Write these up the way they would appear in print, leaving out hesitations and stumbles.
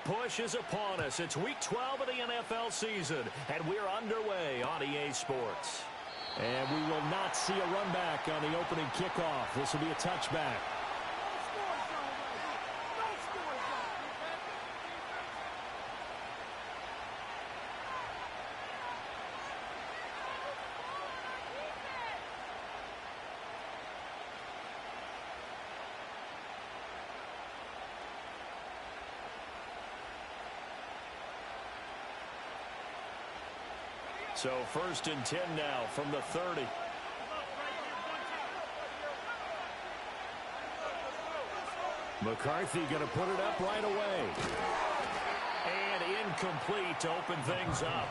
push is upon us. It's Week 12 of the NFL season, and we're underway on EA Sports. And we will not see a run back on the opening kickoff. This will be a touchback. So 1st and 10 now from the 30. McCarthy going to put it up right away. And incomplete to open things up.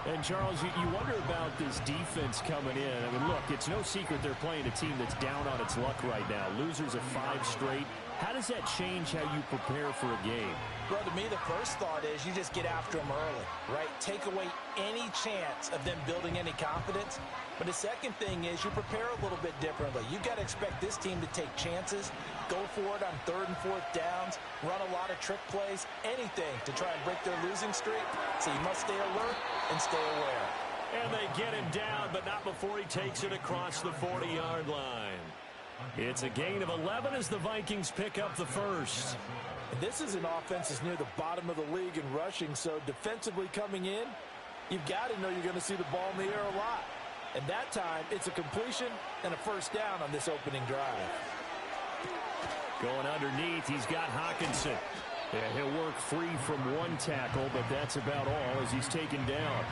And, Charles, you wonder about this defense coming in. I mean, look, it's no secret they're playing a team that's down on its luck right now. Losers of 5 straight. How does that change how you prepare for a game? Well, to me, the first thought is you just get after them early, right? Take away any chance of them building any confidence. But the second thing is you prepare a little bit differently. You've got to expect this team to take chances, go for it on 3rd and 4th downs, run a lot of trick plays, anything to try and break their losing streak. So you must stay alert and stay aware. And they get him down, but not before he takes it across the 40-yard line. It's a gain of 11 as the Vikings pick up the first. This is an offense that's near the bottom of the league in rushing, so defensively coming in, you've got to know you're going to see the ball in the air a lot. And that time, it's a completion and a first down on this opening drive. Going underneath, he's got Hawkinson. Yeah, he'll work free from one tackle, but that's about all as he's taken down.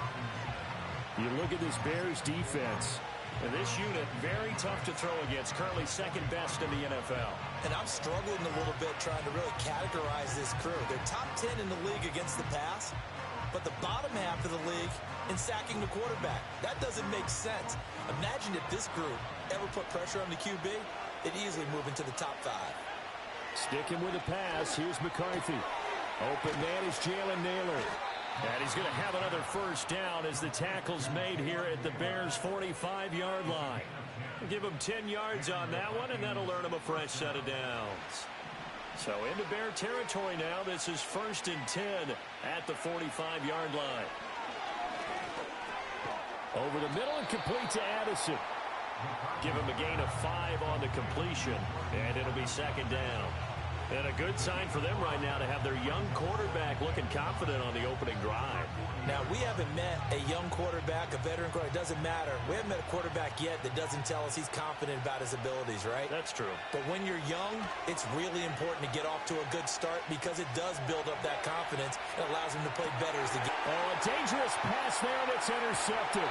You look at this Bears defense. And this unit, very tough to throw against, currently 2nd best in the NFL. And I'm struggling a little bit trying to really categorize this crew. They're top 10 in the league against the pass, but the bottom half of the league in sacking the quarterback. That doesn't make sense. Imagine if this group ever put pressure on the QB, they'd easily move into the top 5. Sticking with the pass, here's McCarthy. Open man is Jalen Naylor. And he's going to have another first down as the tackle's made here at the Bears' 45-yard line. Give him 10 yards on that one, and that'll earn him a fresh set of downs. So into Bear territory now. This is 1st and 10 at the 45-yard line. Over the middle and complete to Addison. Give him a gain of 5 on the completion, and it'll be 2nd down. And a good sign for them right now to have their young quarterback looking confident on the opening drive. Now, we haven't met a young quarterback, a veteran quarterback. It doesn't matter. We haven't met a quarterback yet that doesn't tell us he's confident about his abilities, right? That's true. But when you're young, it's really important to get off to a good start because it does build up that confidence. It allows him to play better as the game. Oh, a dangerous pass there that's intercepted.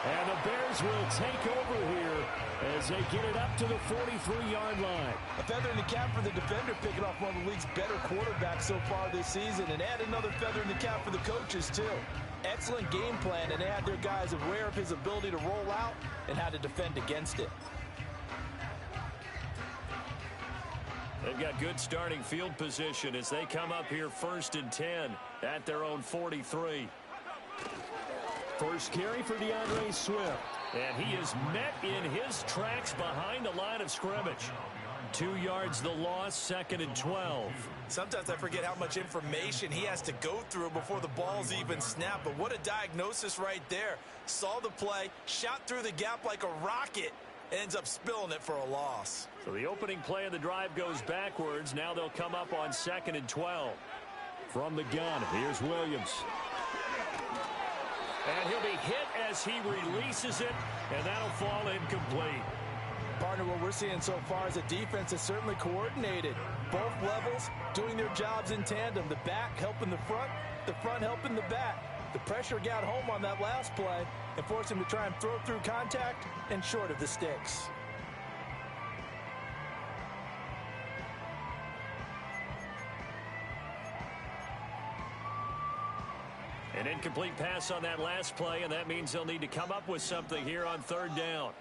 And the Bears will take over here as they get it up to the 43-yard line. A feather in the cap for the defender, picking off one of the league's better quarterbacks so far this season, and add another feather in the cap for the coaches, too. Excellent game plan, and they had their guys aware of his ability to roll out and how to defend against it. They've got good starting field position as they come up here 1st and 10 at their own 43. First carry for DeAndre Swift. And he is met in his tracks behind the line of scrimmage. 2 yards the loss, 2nd and 12. Sometimes I forget how much information he has to go through before the ball's even snapped. But what a diagnosis right there. Saw the play, shot through the gap like a rocket, ends up spilling it for a loss. So the opening play of the drive goes backwards. Now they'll come up on 2nd and 12. From the gun, here's Williams. And he'll be hit as he releases it, and that'll fall incomplete. Partner, what we're seeing so far is a defense that's certainly coordinated. Both levels doing their jobs in tandem. The back helping the front helping the back. The pressure got home on that last play and forced him to try and throw through contact and short of the sticks. An incomplete pass on that last play, and that means they'll need to come up with something here on 3rd down.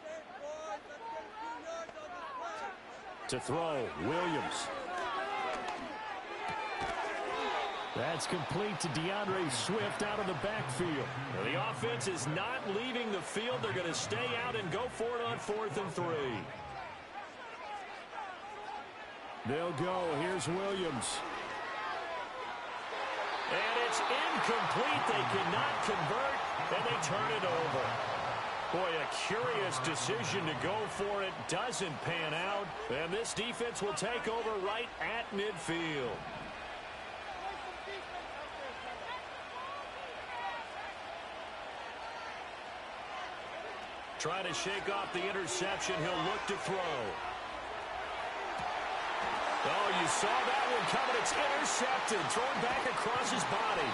To throw, Williams. That's complete to DeAndre Swift out of the backfield. The offense is not leaving the field. They're going to stay out and go for it on 4th and 3. They'll go. Here's Williams. And it's incomplete. They cannot convert, and they turn it over. Boy, a curious decision to go for it. Doesn't pan out. And this defense will take over right at midfield. Trying to shake off the interception. He'll look to throw. Oh, you saw that one coming. It's intercepted. Thrown back across his body.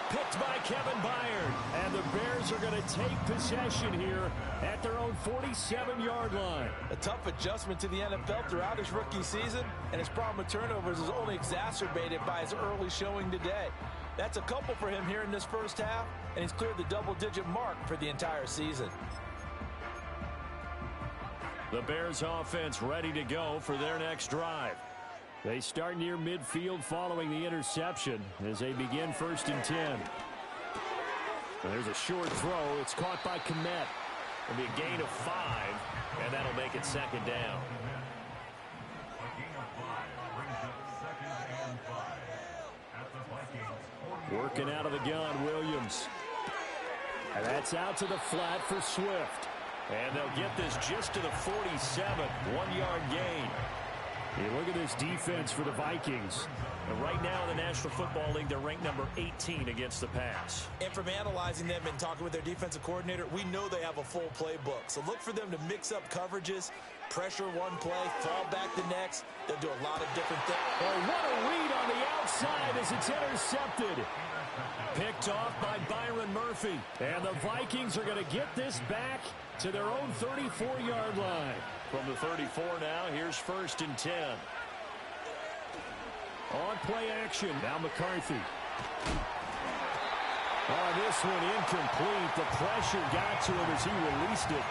Picked by Kevin Byard. And the Bears are going to take possession here at their own 47-yard line. A tough adjustment to the NFL throughout his rookie season, and his problem with turnovers is only exacerbated by his early showing today. That's a couple for him here in this first half, and he's cleared the double-digit mark for the entire season. The Bears offense ready to go for their next drive. They start near midfield following the interception as they begin 1st and 10. And there's a short throw. It's caught by Kmet. It'll be a gain of 5, and that'll make it 2nd down. Working out of the gun, Williams. And that's out to the flat for Swift. And they'll get this just to the 47, 1-yard gain. You look at this defense for the Vikings. And right now in the National Football League, they're ranked number 18 against the pass. And from analyzing them and talking with their defensive coordinator, we know they have a full playbook. So look for them to mix up coverages, pressure one play, fall back the next. They'll do a lot of different things. Oh, what a read on the outside as it's intercepted. Picked off by Byron Murphy. And the Vikings are going to get this back to their own 34-yard line. From the 34 now, here's 1st and 10. On play action, now McCarthy. Oh, this one incomplete. The pressure got to him as he released it.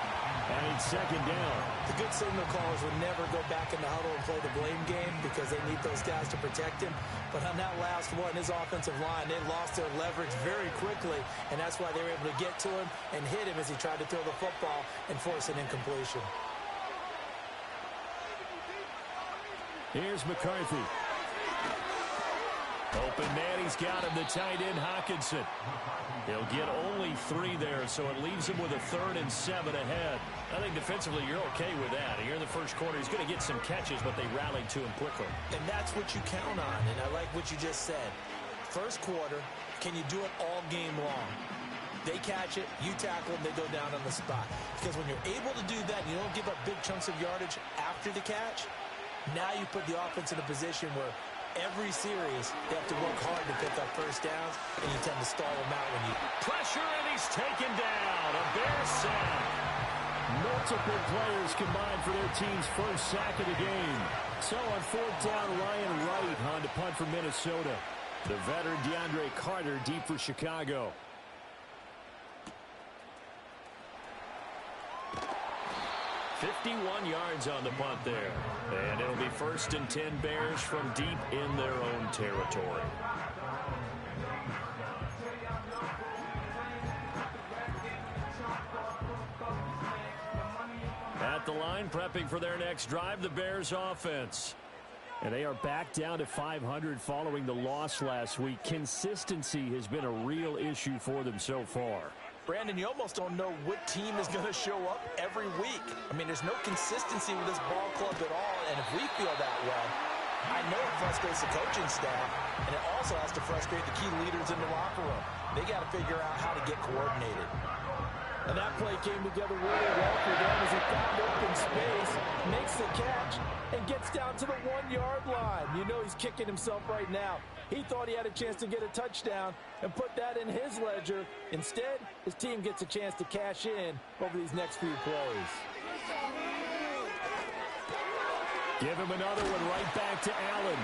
And it's 2nd down. The good signal callers would never go back in the huddle and play the blame game because they need those guys to protect him. But on that last one, his offensive line, they lost their leverage very quickly, and that's why they were able to get to him and hit him as he tried to throw the football and force an incompletion. Here's McCarthy. Open man, he's got him, the tight end, Hockenson. He'll get only 3 there, so it leaves him with a 3rd and 7 ahead. I think defensively you're okay with that. Here in the first quarter, he's going to get some catches, but they rallied to him quickly. And that's what you count on, and I like what you just said. First quarter, can you do it all game long? They catch it, you tackle them, they go down on the spot. Because when you're able to do that, you don't give up big chunks of yardage after the catch, now you put the offense in a position where every series they have to work hard to pick up first downs, and you tend to stall them out when you pressure, and he's taken down. A Bear sack. Multiple players combined for their team's first sack of the game. So on 4th down, Ryan Wright on to punt for Minnesota. The veteran DeAndre Carter deep for Chicago. 51 yards on the punt there. And it'll be 1st and 10 Bears from deep in their own territory. At the line, prepping for their next drive, the Bears offense. And they are back down to 500 following the loss last week. Consistency has been a real issue for them so far. Brandon, you almost don't know what team is going to show up every week. I mean, there's no consistency with this ball club at all, and if we feel that way, I know it frustrates the coaching staff, and it also has to frustrate the key leaders in the locker room. They got to figure out how to get coordinated. And that play came together really well for them as he found open space, makes the catch, and gets down to the 1-yard line. You know he's kicking himself right now. He thought he had a chance to get a touchdown and put that in his ledger. Instead, his team gets a chance to cash in over these next few plays. Give him another one right back to Allen.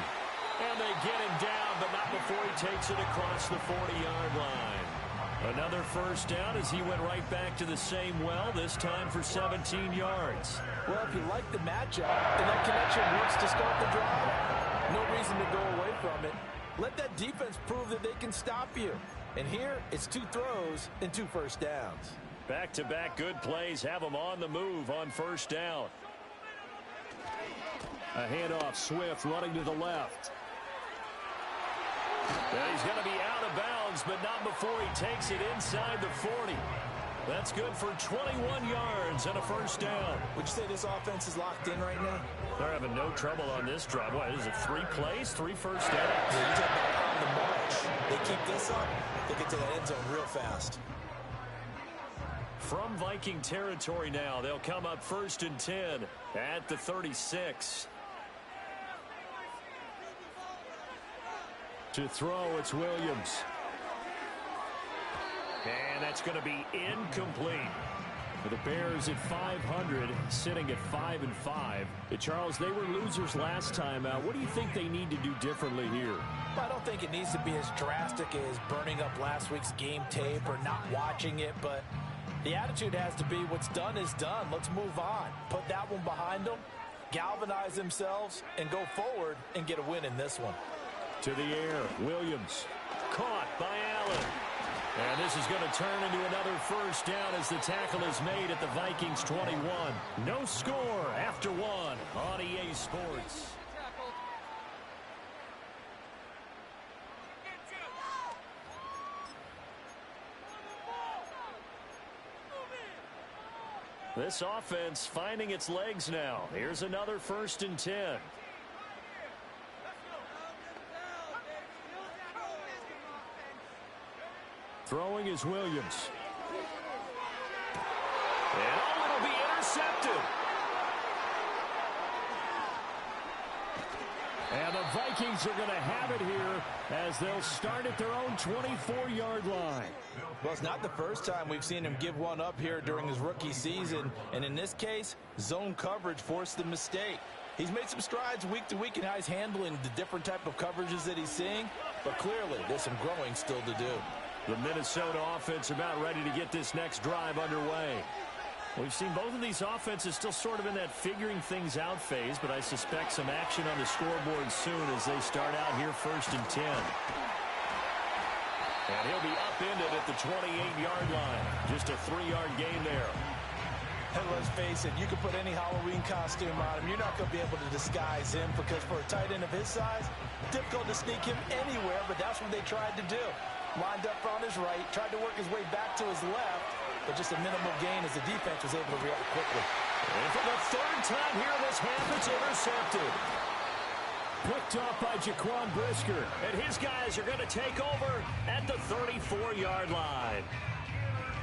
And they get him down, but not before he takes it across the 40-yard line. Another first down as he went right back to the same well, this time for 17 yards. Well, if you like the matchup, and that connection works to start the drive, no reason to go away from it. Let that defense prove that they can stop you. And here, it's 2 throws and 2 first downs. Back-to-back good plays have them on the move on first down. A handoff, Swift running to the left. And he's going to be out of bounds, but not before he takes it inside the 40. That's good for 21 yards and a first down. Would you say this offense is locked in right now? They're having no trouble on this drive. What, is it 3 plays, 3 first downs? Yeah, you talk about on the march. They keep this up, they get to that end zone real fast. From Viking territory now, they'll come up 1st and 10 at the 36. To throw, it's Williams. And that's going to be incomplete. For the Bears at 500, sitting at 5-5. Charles, they were losers last time out. What do you think they need to do differently here? Well, I don't think it needs to be as drastic as burning up last week's game tape or not watching it, but the attitude has to be what's done is done. Let's move on. Put that one behind them, galvanize themselves, and go forward and get a win in this one. To the air, Williams. Caught by Allen. And this is going to turn into another first down as the tackle is made at the Vikings 21. No score after 1 on EA Sports. This offense finding its legs now. Here's another 1st and 10. Throwing is Williams. And it'll be intercepted. And the Vikings are going to have it here as they'll start at their own 24-yard line. Well, it's not the first time we've seen him give one up here during his rookie season. And in this case, zone coverage forced the mistake. He's made some strides week to week in how he's handling the different type of coverages that he's seeing. But clearly, there's some growing still to do. The Minnesota offense about ready to get this next drive underway. We've seen both of these offenses still sort of in that figuring things out phase, but I suspect some action on the scoreboard soon as they start out here 1st and 10. And he'll be upended at the 28-yard line. Just a 3-yard gain there. And let's face it, you can put any Halloween costume on him. You're not going to be able to disguise him because for a tight end of his size, difficult to sneak him anywhere, but that's what they tried to do. Lined up on his right, tried to work his way back to his left, but just a minimal gain as the defense was able to react quickly. And for the 3rd time here in this half, it's intercepted. Picked off by Jaquan Brisker, and his guys are going to take over at the 34-yard line.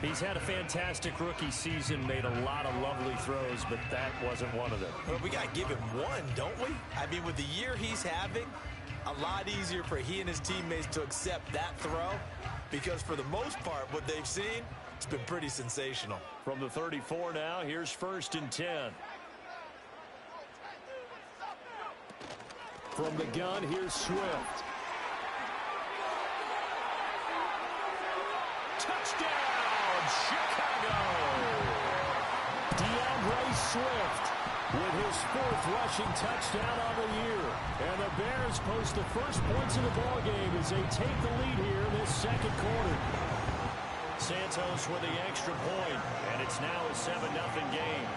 He's had a fantastic rookie season, made a lot of lovely throws, but that wasn't one of them. Well, we got to give him one, don't we? I mean, with the year he's having, a lot easier for he and his teammates to accept that throw because for the most part, what they've seen, it's been pretty sensational. From the 34 now, here's 1st and 10. From the gun, here's Swift. Touchdown, Chicago! DeAndre Swift with his 4th rushing touchdown on the year. And the Bears post the first points of the ballgame as they take the lead here in this 2nd quarter. Santos with the extra point, and it's now a 7-0 game.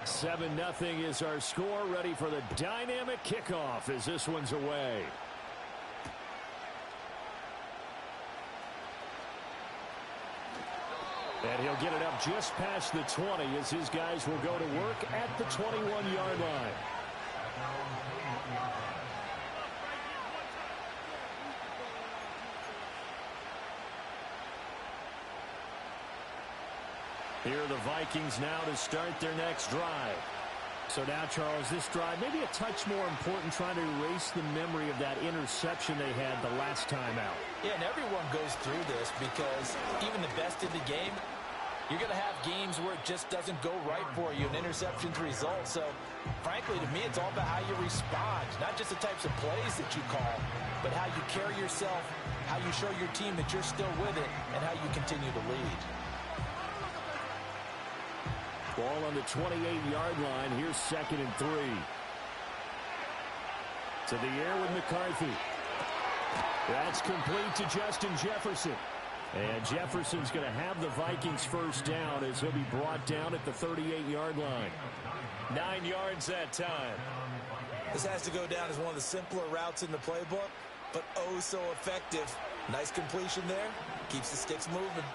Seven 0 is our score, ready for the dynamic kickoff as this one's away. And he'll get it up just past the 20 as his guys will go to work at the 21-yard line. Here are the Vikings now to start their next drive. So now, Charles, this drive maybe a touch more important, trying to erase the memory of that interception they had the last time out. Yeah, and everyone goes through this because even the best in the game, you're going to have games where it just doesn't go right for you, and interceptions result. So, frankly, to me, it's all about how you respond, not just the types of plays that you call, but how you carry yourself, how you show your team that you're still with it, and how you continue to lead. Ball on the 28-yard line. Here's 2nd and 3. To the air with McCarthy. That's complete to Justin Jefferson. And Jefferson's going to have the Vikings first down as he'll be brought down at the 38-yard line. 9 yards that time. This has to go down as one of the simpler routes in the playbook, but oh so effective. Nice completion there. Keeps the sticks moving.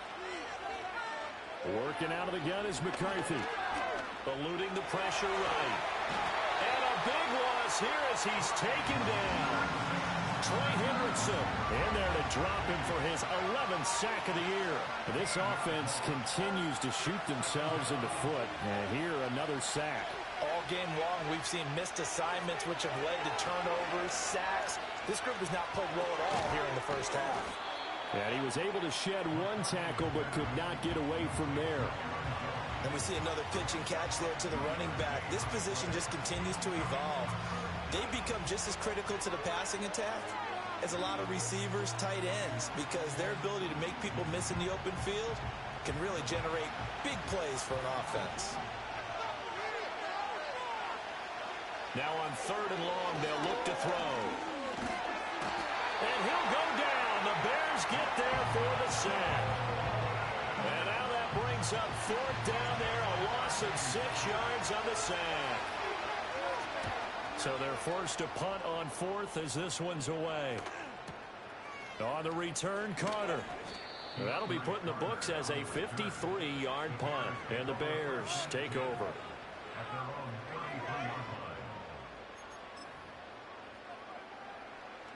Working out of the gun is McCarthy. Eluding the pressure right. And a big loss here as he's taken down. Troy Hendrickson in there to drop him for his 11th sack of the year. This offense continues to shoot themselves in the foot. And here, another sack. All game long, we've seen missed assignments, which have led to turnovers, sacks. This group has not played well at all here in the first half. And he was able to shed one tackle, but could not get away from there. And we see another pitch and catch there to the running back. This position just continues to evolve. They become just as critical to the passing attack as a lot of receivers, tight ends, because their ability to make people miss in the open field can really generate big plays for an offense. Now on 3rd and long, they'll look to throw. And he'll go down. The Bears get there for the sack. And now that brings up 4th down there, a loss of 6 yards on the sack. So they're forced to punt on 4th as this one's away. On the return, Carter. That'll be put in the books as a 53-yard punt. And the Bears take over.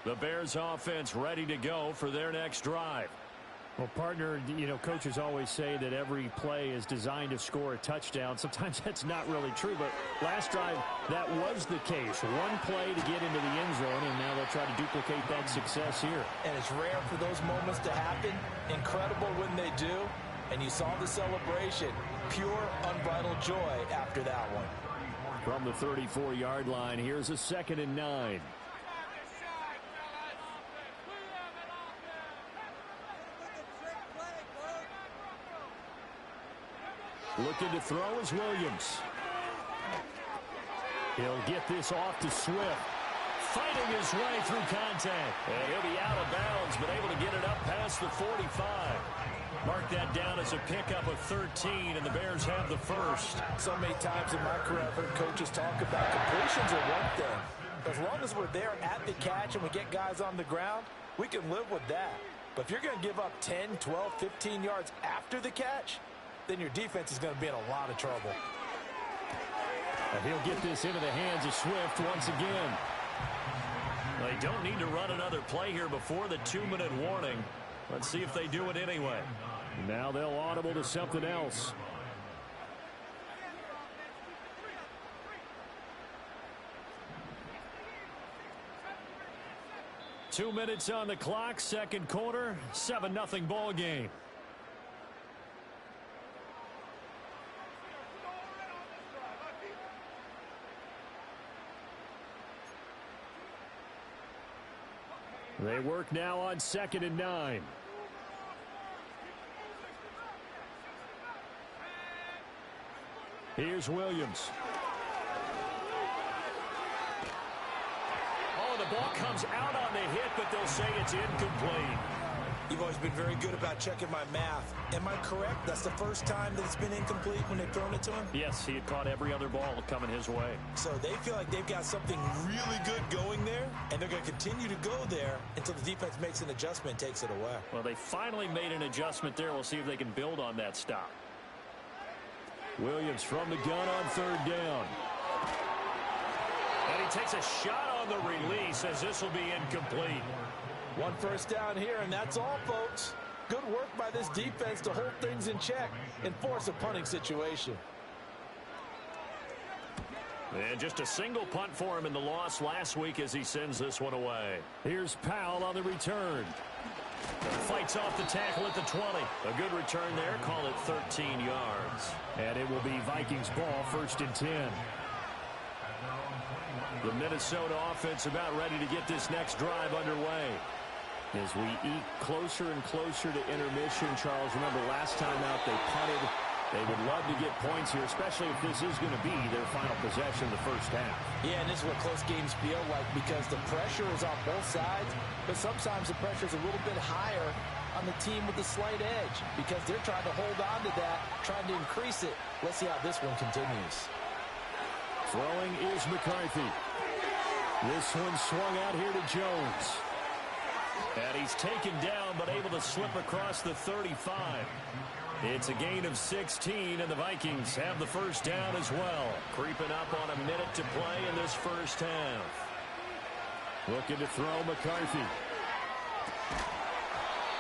The Bears offense ready to go for their next drive. Well, partner, you know, coaches always say that every play is designed to score a touchdown. Sometimes that's not really true, but last drive, that was the case. One play to get into the end zone, and now they'll try to duplicate that success here. And it's rare for those moments to happen. Incredible when they do. And you saw the celebration. Pure, unbridled joy after that one. From the 34-yard line, here's a 2nd and 9. Looking to throw is Williams. He'll get this off to Swift. Fighting his way through contact. And he'll be out of bounds, but able to get it up past the 45. Mark that down as a pickup of 13, and the Bears have the first. So many times in my career, I've heard coaches talk about completions are one thing. As long as we're there at the catch and we get guys on the ground, we can live with that. But if you're going to give up 10, 12, 15 yards after the catch, then your defense is going to be in a lot of trouble. And he'll get this into the hands of Swift once again. They don't need to run another play here before the 2-minute warning. Let's see if they do it anyway. Now they'll audible to something else. Two minutes on the clock, second quarter, 7-0 ball game. They work now on 2nd and 9. Here's Williams. Oh, the ball comes out on the hit, but they'll say it's incomplete. You've always been very good about checking my math. Am I correct? That's the first time that it's been incomplete when they've thrown it to him? Yes, he had caught every other ball coming his way. So they feel like they've got something really good going there, and they're going to continue to go there until the defense makes an adjustment and takes it away. Well, they finally made an adjustment there. We'll see if they can build on that stop. Williams from the gun on 3rd down. And he takes a shot on the release as this will be incomplete. One first down here, and that's all, folks. Good work by this defense to hold things in check and force a punting situation. And just a single punt for him in the loss last week as he sends this one away. Here's Powell on the return. Fights off the tackle at the 20. A good return there. Call it 13 yards. And it will be Vikings ball, 1st and 10. The Minnesota offense about ready to get this next drive underway. As we eke closer and closer to intermission, Charles, remember last time out they punted. They would love to get points here, especially if this is going to be their final possession in the first half. Yeah, and this is what close games feel like because the pressure is on both sides, but sometimes the pressure is a little bit higher on the team with the slight edge because they're trying to hold on to that, trying to increase it. Let's see how this one continues. Throwing is McCarthy. This one swung out here to Jones. And he's taken down but able to slip across the 35. It's a gain of 16, and the Vikings have the first down as well. Creeping up on a minute to play in this first half. Looking to throw McCarthy.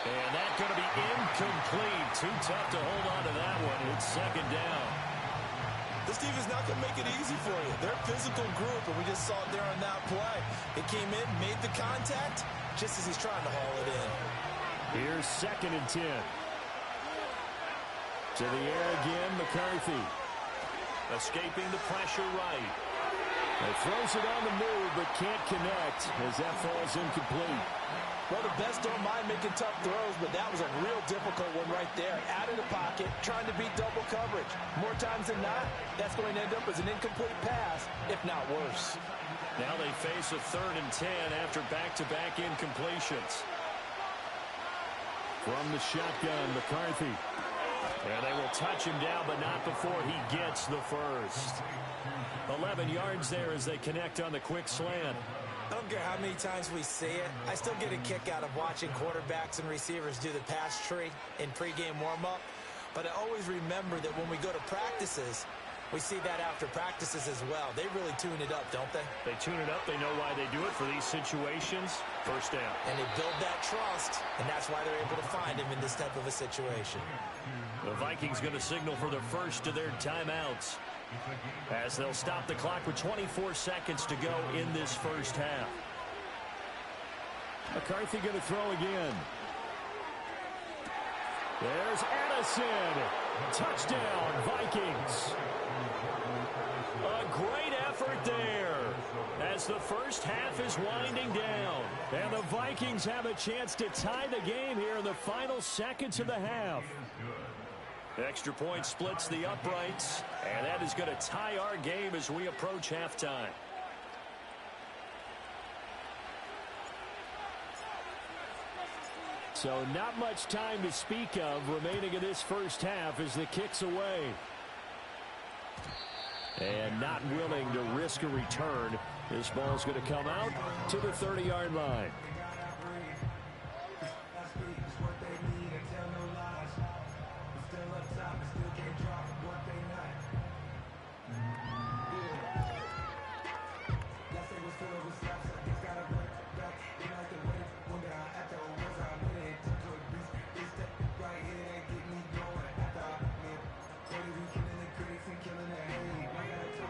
And that's going to be incomplete. Too tough to hold on to that one. It's second down. This defense is not going to make it easy for you. They're a physical group, and we just saw it there on that play. It came in, made the contact, just as he's trying to haul it in. Here's 2nd and 10. To the air again, McCarthy. Escaping the pressure right. He throws it on the move, but can't connect as that falls incomplete. Well, the best don't mind making tough throws, but that was a real difficult one right there. Out of the pocket, trying to beat double coverage. More times than not, that's going to end up as an incomplete pass, if not worse. Now they face a 3rd and 10 after back-to-back incompletions. From the shotgun, McCarthy. And they will touch him down, but not before he gets the first. 11 yards there as they connect on the quick slant. I don't care how many times we see it. I still get a kick out of watching quarterbacks and receivers do the pass tree in pregame warm-up. But I always remember that when we go to practices, we see that after practices as well. They really tune it up, don't they? They tune it up. They know why they do it for these situations. First down. And they build that trust, and that's why they're able to find him in this type of a situation. The Vikings going to signal for the first of their timeouts as they'll stop the clock with 24 seconds to go in this first half. McCarthy going to throw again. There's Addison. Touchdown, Vikings. A great effort there as the first half is winding down. And the Vikings have a chance to tie the game here in the final seconds of the half. Extra point splits the uprights, and that is going to tie our game as we approach halftime. So not much time to speak of remaining in this first half as the kick's away. And not willing to risk a return. This ball's going to come out to the 30-yard line.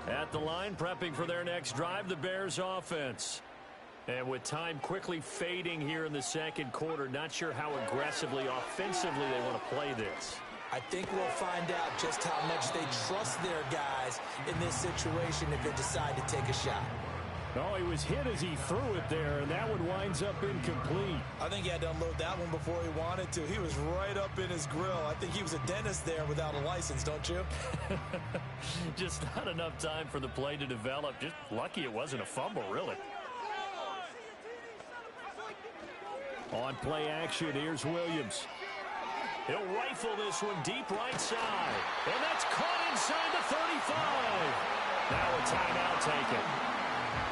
At the line, prepping for their next drive, the Bears offense. And with time quickly fading here in the second quarter, not sure how aggressively, offensively they want to play this. I think we'll find out just how much they trust their guys in this situation if they decide to take a shot. Oh, he was hit as he threw it there, and that one winds up incomplete. I think he had to unload that one before he wanted to. He was right up in his grill. I think he was a dentist there without a license, don't you? Just not enough time for the play to develop. Just lucky it wasn't a fumble, really. On play action, here's Williams. He'll rifle this one deep right side. And that's caught inside the 35. Now a timeout taken.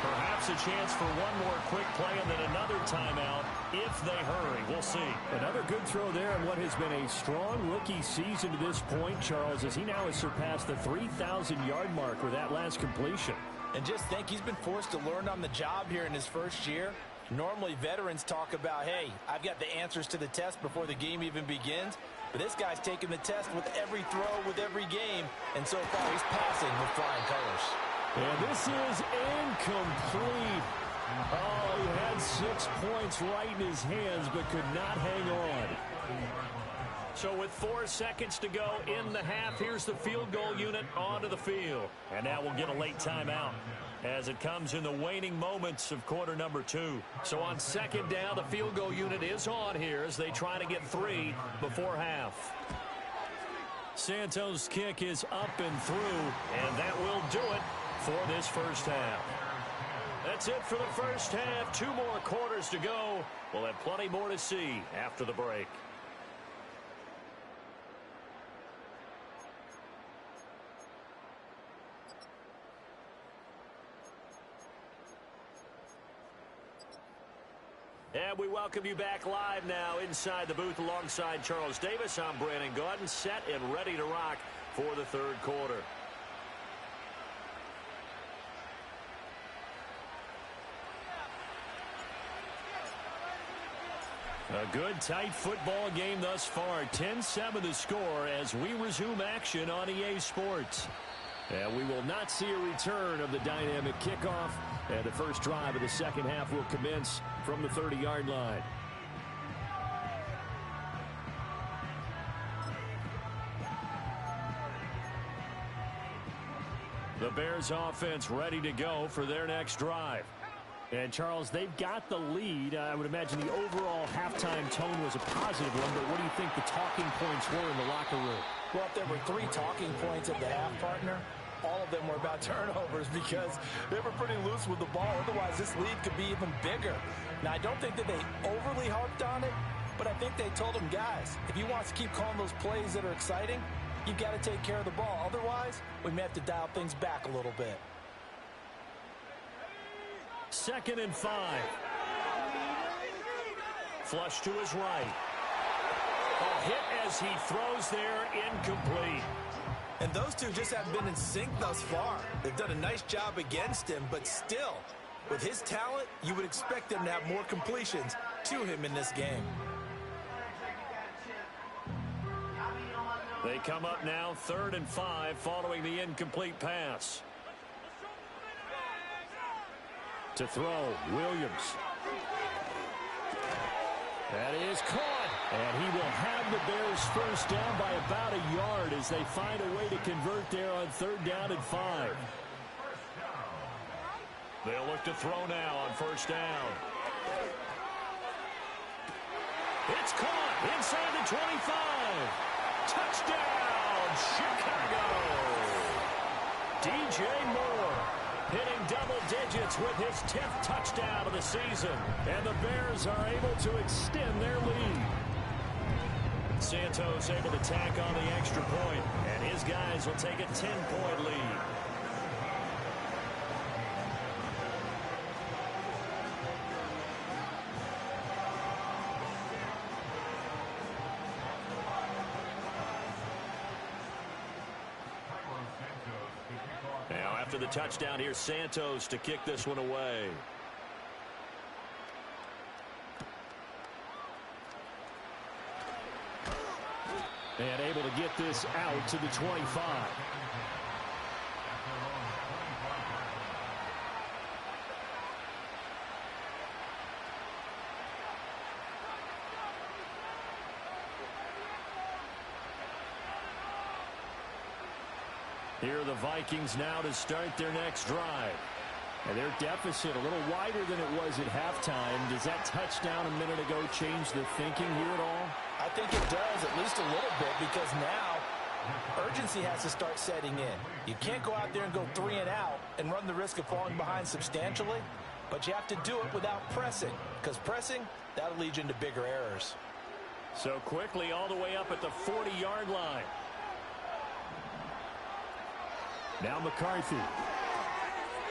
Perhaps a chance for one more quick play and then another timeout if they hurry. We'll see. Another good throw there in what has been a strong rookie season to this point, Charles, as he now has surpassed the 3,000-yard mark with that last completion. And just think, he's been forced to learn on the job here in his first year. Normally, veterans talk about, hey, I've got the answers to the test before the game even begins. But this guy's taking the test with every throw, with every game. And so far, he's passing with flying colors. And this is incomplete. Oh, he had 6 points right in his hands, but could not hang on. So with 4 seconds to go in the half, here's the field goal unit onto the field. And now we'll get a late timeout as it comes in the waning moments of quarter number 2. So on second down, the field goal unit is on here as they try to get 3 before half. Santos' kick is up and through, and that will do it for this first half. That's it for the first half. 2 more quarters to go. We'll have plenty more to see after the break. And we welcome you back live now inside the booth alongside Charles Davis. I'm Brandon Gaudin, set and ready to rock for the third quarter. A good, tight football game thus far. 10-7 the score as we resume action on EA Sports. And we will not see a return of the dynamic kickoff. And the first drive of the second half will commence from the 30-yard line. The Bears offense ready to go for their next drive. And, Charles, they've got the lead. I would imagine the overall halftime tone was a positive one, but what do you think the talking points were in the locker room? Well, if there were 3 talking points at the half, partner, all of them were about turnovers because they were pretty loose with the ball. Otherwise, this lead could be even bigger. Now, I don't think that they overly harped on it, but I think they told them, guys, if you want to keep calling those plays that are exciting, you've got to take care of the ball. Otherwise, we may have to dial things back a little bit. 2nd and 5. Flush to his right. A hit as he throws there, incomplete. And those two just haven't been in sync thus far. They've done a nice job against him, but still, with his talent, you would expect them to have more completions to him in this game. They come up now 3rd and 5 following the incomplete pass. To throw, Williams. That is caught. And he will have the Bears first down by about a yard as they find a way to convert there on 3rd down and 5. They'll look to throw now on 1st down. It's caught inside the 25. Touchdown, Chicago. DJ Moore hitting double digits with his 10th touchdown of the season. And the Bears are able to extend their lead. Santos able to tack on the extra point, and his guys will take a 10-point lead. Now after the touchdown, here's Santos to kick this one away. And able to get this out to the 25. Here are the Vikings now to start their next drive. And their deficit a little wider than it was at halftime. Does that touchdown a minute ago change the thinking here at all? I think it does, at least a little bit, because now urgency has to start setting in. You can't go out there and go 3 and out and run the risk of falling behind substantially, but you have to do it without pressing, because pressing, that'll lead you into bigger errors. So quickly all the way up at the 40-yard line. Now McCarthy.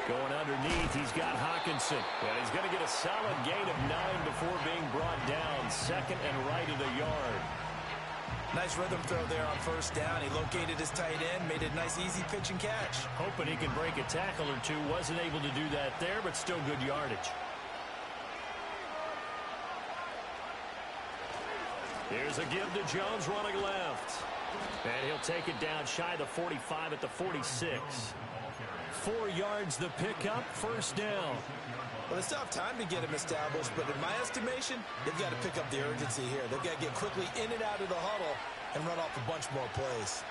Going underneath, he's got Hawkinson. And he's going to get a solid gain of 9 before being brought down. 2nd and right at a yard. Nice rhythm throw there on 1st down. He located his tight end, made a nice easy pitch and catch. Hoping he can break a tackle or two. Wasn't able to do that there, but still good yardage. Here's a give to Jones running left. And he'll take it down shy of the 45 at the 46. 4 yards the pickup, 1st down. Well, they still have time to get him established, but in my estimation, they've got to pick up the urgency here. They've got to get quickly in and out of the huddle and run off a bunch more plays.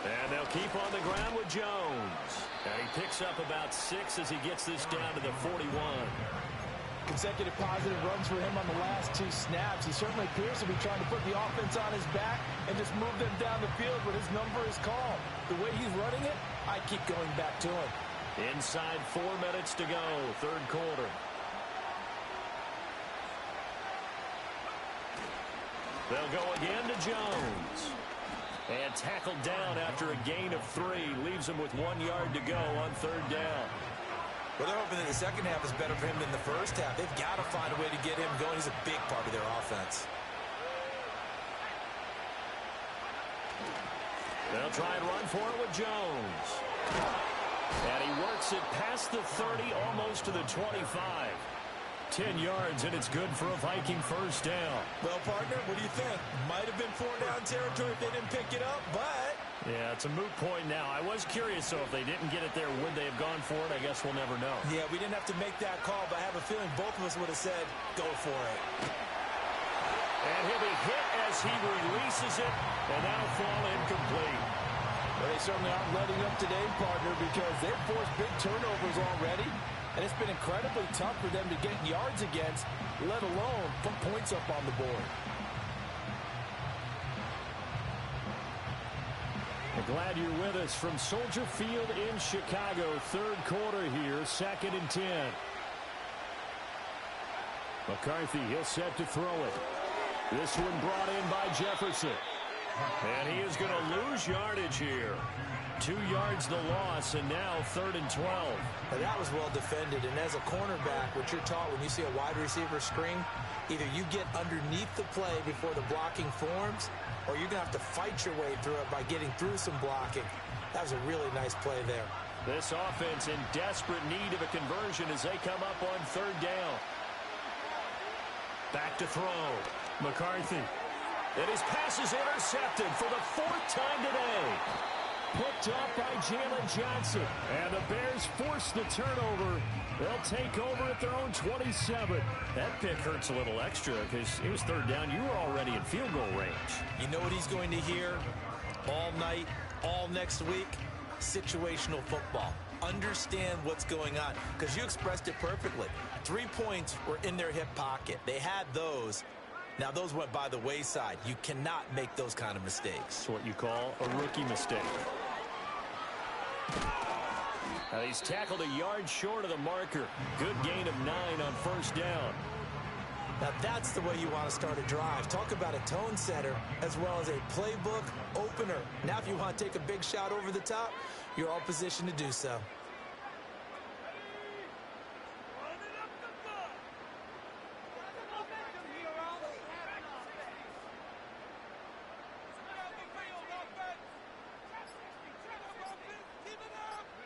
And they'll keep on the ground with Jones. And he picks up about 6 as he gets this down to the 41. Consecutive positive runs for him on the last 2 snaps. He certainly appears to be trying to put the offense on his back and just move them down the field, but his number is called. The way he's running it, I keep going back to him. Inside 4 minutes to go, 3rd quarter. They'll go again to Jones. And tackled down after a gain of 3. Leaves him with 1 yard to go on 3rd down. Well, they're hoping that the second half is better for him than the first half. They've got to find a way to get him going. He's a big part of their offense. They'll try and run for it with Jones. And he works it past the 30, almost to the 25. 10 yards, and it's good for a Viking first down. Well, partner, what do you think? Might have been 4-down territory if they didn't pick it up, but... Yeah, it's a moot point now. I was curious, so if they didn't get it there, would they have gone for it? I guess we'll never know. Yeah, we didn't have to make that call, but I have a feeling both of us would have said, go for it. And he'll be hit as he releases it, and that'll fall incomplete. Well, they certainly aren't letting up today, partner, because they've forced big turnovers already, and it's been incredibly tough for them to get yards against, let alone put points up on the board. I'm glad you're with us from Soldier Field in Chicago. Third quarter here, 2nd and 10. McCarthy, he'll set to throw it. This one brought in by Jefferson. And he is going to lose yardage here. 2 yards the loss, and now 3rd and 12. Now, that was well defended, and as a cornerback, what you're taught when you see a wide receiver screen, either you get underneath the play before the blocking forms, or you're going to have to fight your way through it by getting through some blocking. That was a really nice play there. This offense in desperate need of a conversion as they come up on 3rd down. Back to throw. McCarthy. And his pass is intercepted for the 4th time today. Picked up by Jalen Johnson. And the Bears force the turnover. They'll take over at their own 27. That pick hurts a little extra because it was 3rd down. You were already in field goal range. You know what he's going to hear all night, all next week? Situational football. Understand what's going on, because you expressed it perfectly. 3 points were in their hip pocket. They had those. Now, those went by the wayside. You cannot make those kind of mistakes. It's what you call a rookie mistake. Now he's tackled a yard short of the marker. Good gain of 9 on 1st down. Now, that's the way you want to start a drive. Talk about a tone setter as well as a playbook opener. Now, if you want to take a big shot over the top, you're all positioned to do so.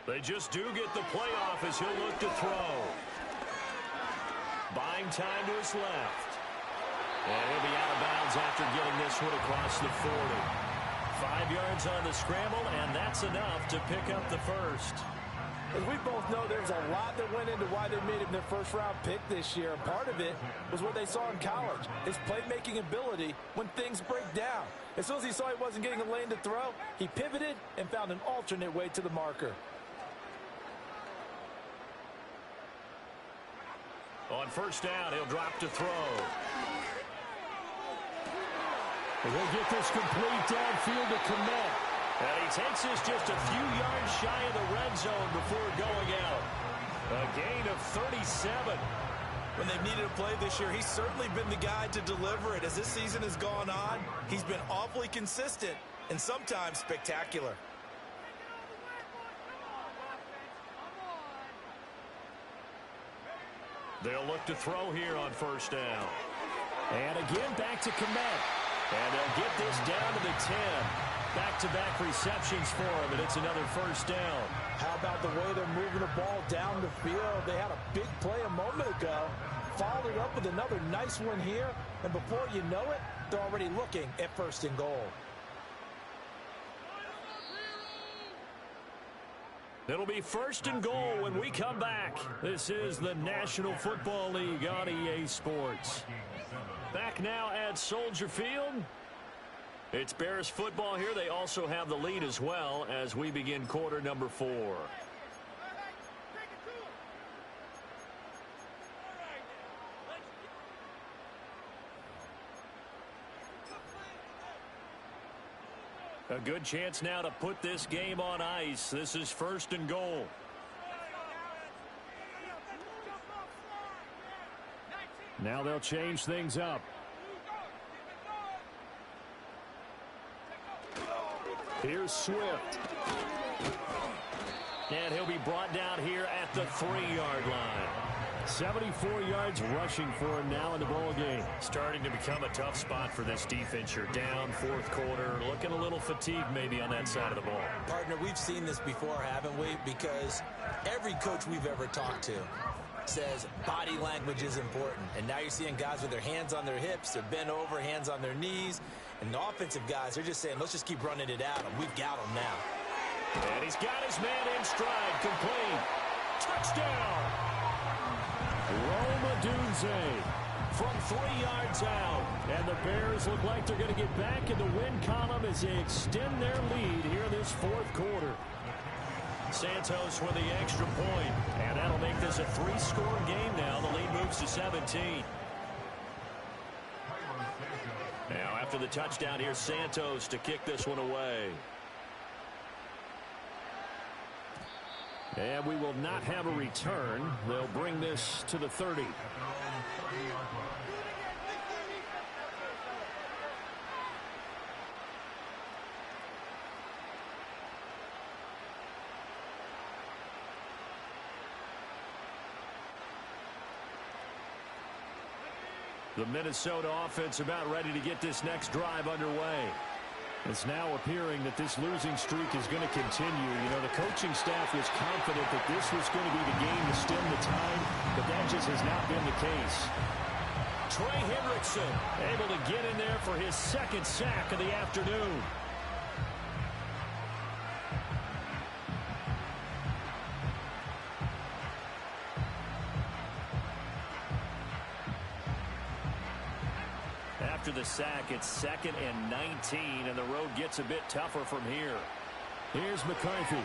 They just do get the playoff as he'll look to throw. Buying time to his left. And he'll be out of bounds after getting this one across the 40. 5 yards on the scramble, and that's enough to pick up the first. As we both know, there's a lot that went into why they made him their first-round pick this year. And part of it was what they saw in college, his playmaking ability when things break down. As soon as he saw he wasn't getting a lane to throw, he pivoted and found an alternate way to the marker. On 1st down, he'll drop to throw. We'll get this complete downfield to Kmet. And he takes this just a few yards shy of the red zone before going out. A gain of 37. When they've needed a play this year, he's certainly been the guy to deliver it. As this season has gone on, he's been awfully consistent and sometimes spectacular. They'll look to throw here on 1st down. And again, back to Kmet. And they'll get this down to the 10. Back-to-back receptions for him, and it's another 1st down. How about the way they're moving the ball down the field? They had a big play a moment ago. Followed it up with another nice one here. And before you know it, they're already looking at 1st and goal. It'll be 1st and goal when we come back. This is the National Football League on EA Sports. Back now at Soldier Field. It's Bears football here. They also have the lead as well as we begin quarter number 4. A good chance now to put this game on ice. This is 1st and goal. Now they'll change things up. Here's Swift. And he'll be brought down here at the 3-yard line. 74 yards rushing for him now in the ball game. Starting to become a tough spot for this defense. You're down, fourth quarter, looking a little fatigued maybe on that side of the ball. Partner, we've seen this before, haven't we? Because every coach we've ever talked to says body language is important. And now you're seeing guys with their hands on their hips, they're bent over, hands on their knees. And the offensive guys, they're just saying, let's just keep running it at them. We've got them now. And he's got his man in stride, complete. Touchdown! Rome Odunze from 3 yards out. And the Bears look like they're going to get back in the win column as they extend their lead here in this fourth quarter. Santos with the extra point, and that'll make this a 3-score game now. The lead moves to 17. Now after the touchdown, here's Santos to kick this one away. And we will not have a return. They'll bring this to the 30. The Minnesota offense about ready to get this next drive underway. It's now appearing that this losing streak is going to continue. You know, the coaching staff was confident that this was going to be the game to stem the tide, but that just has not been the case. Trey Hendrickson able to get in there for his second sack of the afternoon. After the sack, it's 2nd and 19, and the road gets a bit tougher from here. Here's McCarthy.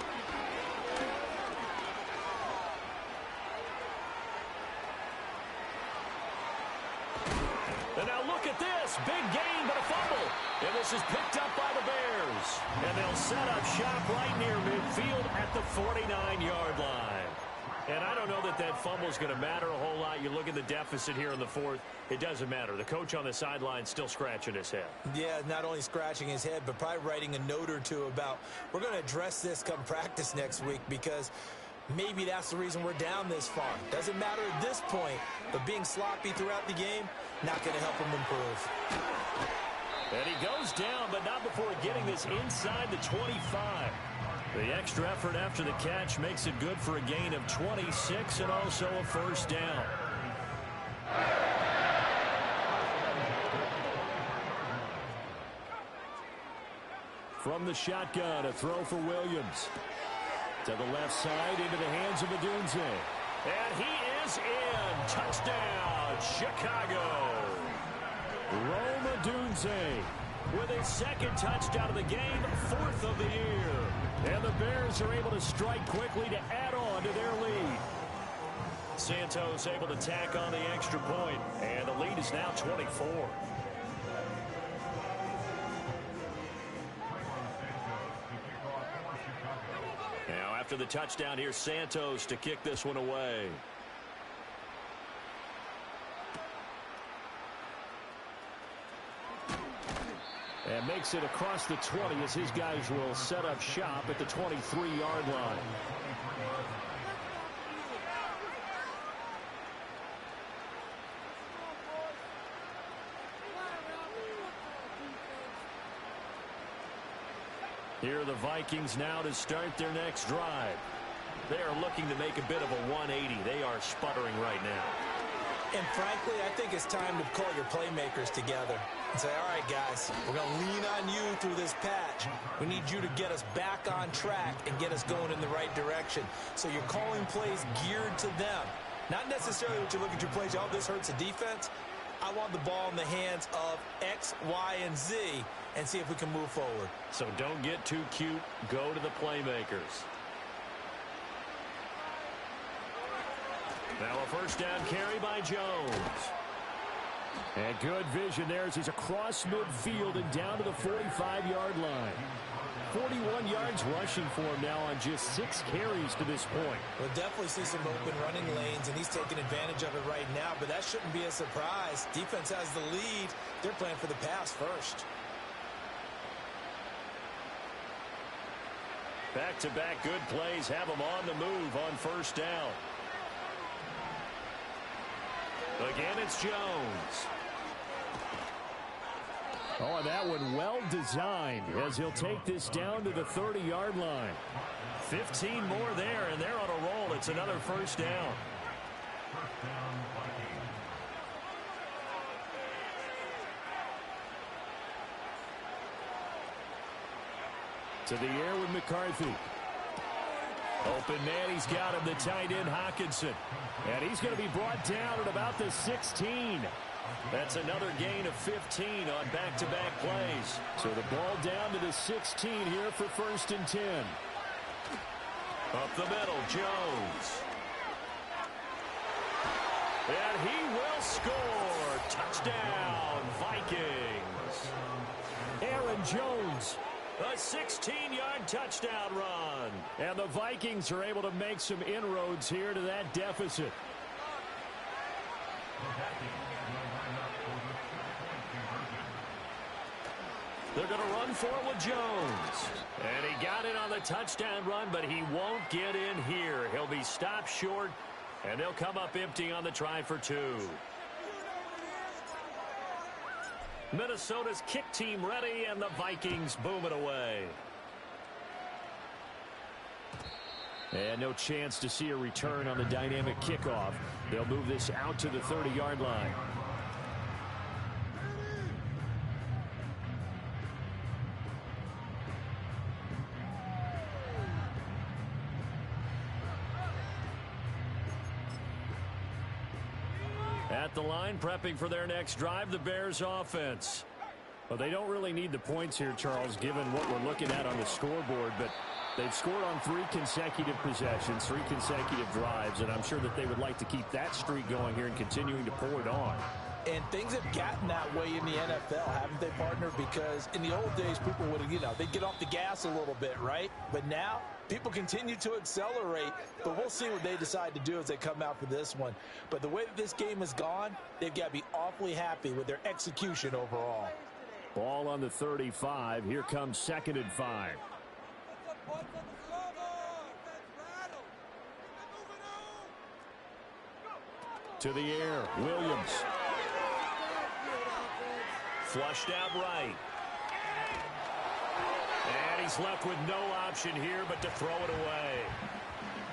And now look at this. Big gain, but a fumble. And this is picked up by the Bears. And they'll set up shop right near midfield at the 49-yard line. And I don't know that that fumble is going to matter a whole lot. You look at the deficit here in the fourth. It doesn't matter. The coach on the sideline still scratching his head. Yeah, not only scratching his head, but probably writing a note or two about we're going to address this come practice next week because maybe that's the reason we're down this far. Doesn't matter at this point, but being sloppy throughout the game, not going to help him improve. And he goes down, but not before getting this inside the 25. The extra effort after the catch makes it good for a gain of 26 and also a first down. From the shotgun, a throw for Williams. To the left side, into the hands of Odunze. And he is in. Touchdown, Chicago. Rome Odunze with his second touchdown of the game, 4th of the year. And the Bears are able to strike quickly to add on to their lead. Santos able to tack on the extra point, and the lead is now 24. Now after the touchdown, here's Santos to kick this one away. And makes it across the 20 as his guys will set up shop at the 23-yard line. Here are the Vikings now to start their next drive. They are looking to make a bit of a 180. They are sputtering right now. And frankly, I think it's time to call your playmakers together and say, all right, guys, we're going to lean on you through this patch. We need you to get us back on track and get us going in the right direction. So you're calling plays geared to them. Not necessarily what you look at your plays, oh, this hurts the defense. I want the ball in the hands of X, Y, and Z and see if we can move forward. So don't get too cute. Go to the playmakers. Now a first down carry by Jones. And good vision there as he's across midfield and down to the 45-yard line. 41 yards rushing for him now on just 6 carries to this point. We'll definitely see some open running lanes, and he's taking advantage of it right now, but that shouldn't be a surprise. Defense has the lead. They're playing for the pass first. Back-to-back good plays have them on the move on first down. Again, it's Jones. Oh, and that one well designed as he'll take this down to the 30-yard line. 15 more there, and they're on a roll. It's another first down. To the air with McCarthy. Open man, he's got him, the tight end Hockenson. And he's going to be brought down at about the 16. That's another gain of 15 on back-to-back plays. So the ball down to the 16 here for 1st and 10. Up the middle, Jones. And he will score. Touchdown, Vikings. Aaron Jones. A 16-yard touchdown run. And the Vikings are able to make some inroads here to that deficit. They're going to run for it with Jones. And he got it on the touchdown run, but he won't get in here. He'll be stopped short, and they'll come up empty on the try for 2. Minnesota's kick team ready, and the Vikings boom it away. And no chance to see a return on the dynamic kickoff. They'll move this out to the 30-yard line. At the line, prepping for their next drive, the Bears offense. Well, they don't really need the points here, Charles, given what we're looking at on the scoreboard, but they've scored on 3 consecutive possessions, 3 consecutive drives, and I'm sure that they would like to keep that streak going here and continuing to pour it on. And things have gotten that way in the NFL, haven't they, partner? Because in the old days, people would, they'd get off the gas a little bit, right? But now, people continue to accelerate, but we'll see what they decide to do as they come out for this one. But the way that this game has gone, they've got to be awfully happy with their execution overall. Ball on the 35. Here comes 2nd and 5. To the air, Williams. Flushed out right. And he's left with no option here but to throw it away.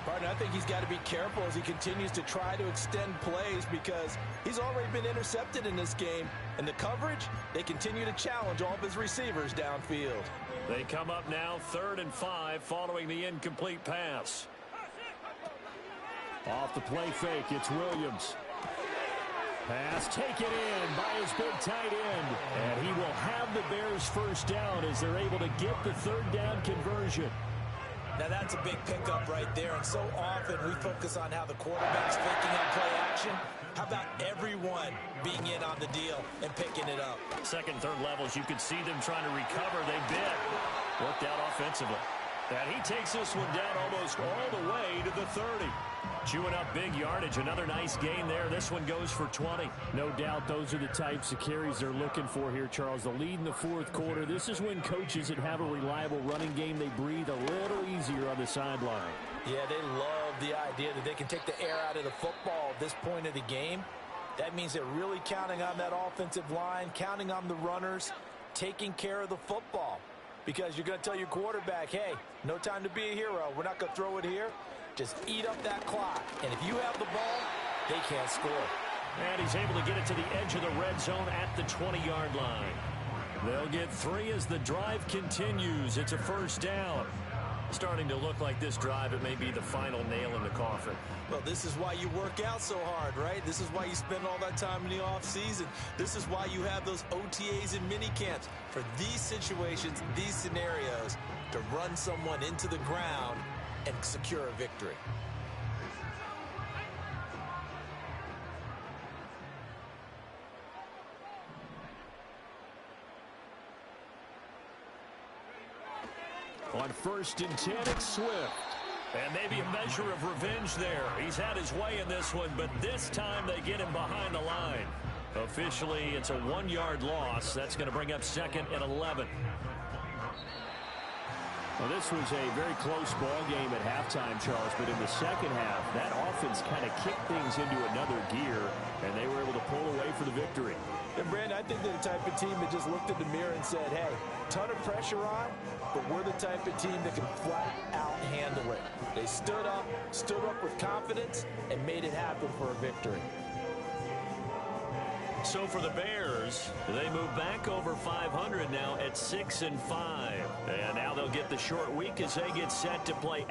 Partner, I think he's got to be careful as he continues to try to extend plays because he's already been intercepted in this game. And the coverage, they continue to challenge all of his receivers downfield. They come up now 3rd and 5 following the incomplete pass. Off the play fake, it's Williams. Pass taken in by his big tight end. And he will have the Bears first down as they're able to get the 3rd down conversion. Now that's a big pickup right there, and so often we focus on how the quarterback's faking up play action. How about everyone being in on the deal and picking it up? 2nd, 3rd levels, you could see them trying to recover. They bit. Worked out offensively. And he takes this one down almost all the way to the 30. Chewing up big yardage. Another nice gain there. This one goes for 20. No doubt those are the types of carries they're looking for here, Charles. The lead in the 4th quarter. This is when coaches that have a reliable running game, they breathe a little easier on the sideline. Yeah, they love the idea that they can take the air out of the football at this point of the game. That means they're really counting on that offensive line, counting on the runners, taking care of the football. Because you're going to tell your quarterback, hey, no time to be a hero. We're not going to throw it here. Just eat up that clock. And if you have the ball, they can't score. And he's able to get it to the edge of the red zone at the 20-yard line. They'll get 3 as the drive continues. It's a first down. Starting to look like this drive, it may be the final nail in the coffin. Well, this is why you work out so hard, right? This is why you spend all that time in the offseason. This is why you have those OTAs and mini camps for these situations, these scenarios, to run someone into the ground and secure a victory. On 1st and 10, it's Swift. And maybe a measure of revenge there. He's had his way in this one, but this time they get him behind the line. Officially, it's a 1-yard loss. That's going to bring up 2nd and 11. Well, this was a very close ball game at halftime, Charles, but in the second half, that offense kind of kicked things into another gear, and they were able to pull away for the victory. And, Brandon, I think they're the type of team that just looked in the mirror and said, hey, ton of pressure on, but we're the type of team that can flat out handle it. They stood up with confidence, and made it happen for a victory. So for the Bears, they move back over 500 now at 6-5. And now they'll get the short week as they get set to play